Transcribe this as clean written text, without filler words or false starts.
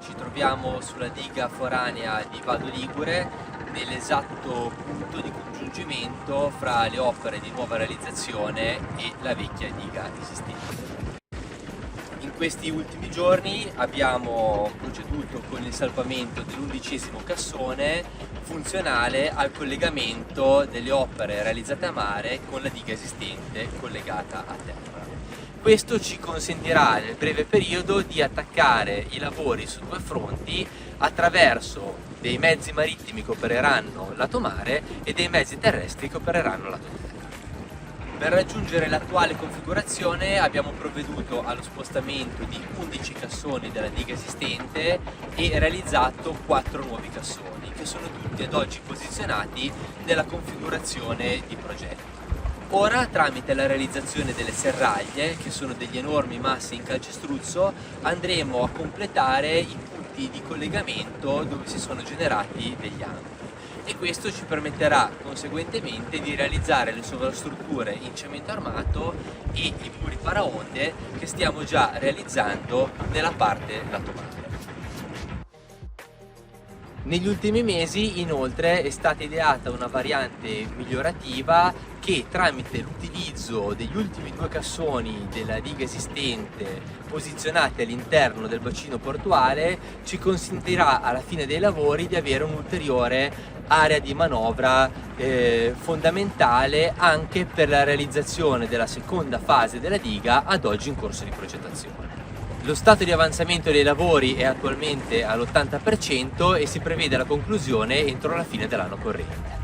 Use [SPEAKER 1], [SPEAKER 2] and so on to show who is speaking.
[SPEAKER 1] Ci troviamo sulla diga foranea di Vado Ligure, nell'esatto punto di congiungimento fra le opere di nuova realizzazione e la vecchia diga esistente. In questi ultimi giorni abbiamo proceduto con il salvamento dell'11° cassone funzionale al collegamento delle opere realizzate a mare con la diga esistente collegata a terra. Questo ci consentirà nel breve periodo di attaccare i lavori su due fronti attraverso dei mezzi marittimi che opereranno lato mare e dei mezzi terrestri che opereranno lato terra. Per raggiungere l'attuale configurazione abbiamo provveduto allo spostamento di 11 cassoni della diga esistente e realizzato 4 nuovi cassoni che sono tutti ad oggi posizionati nella configurazione di progetto. Ora, tramite la realizzazione delle serraglie, che sono degli enormi massi in calcestruzzo, andremo a completare i punti di collegamento dove si sono generati degli angoli. E questo ci permetterà conseguentemente di realizzare le sovrastrutture in cemento armato e i muri paraonde che stiamo già realizzando nella parte lato mare. Negli ultimi mesi inoltre è stata ideata una variante migliorativa che tramite l'utilizzo degli ultimi 2 cassoni della diga esistente posizionati all'interno del bacino portuale ci consentirà alla fine dei lavori di avere un'ulteriore area di manovra fondamentale anche per la realizzazione della seconda fase della diga ad oggi in corso di progettazione. Lo stato di avanzamento dei lavori è attualmente all'80% e si prevede la conclusione entro la fine dell'anno corrente.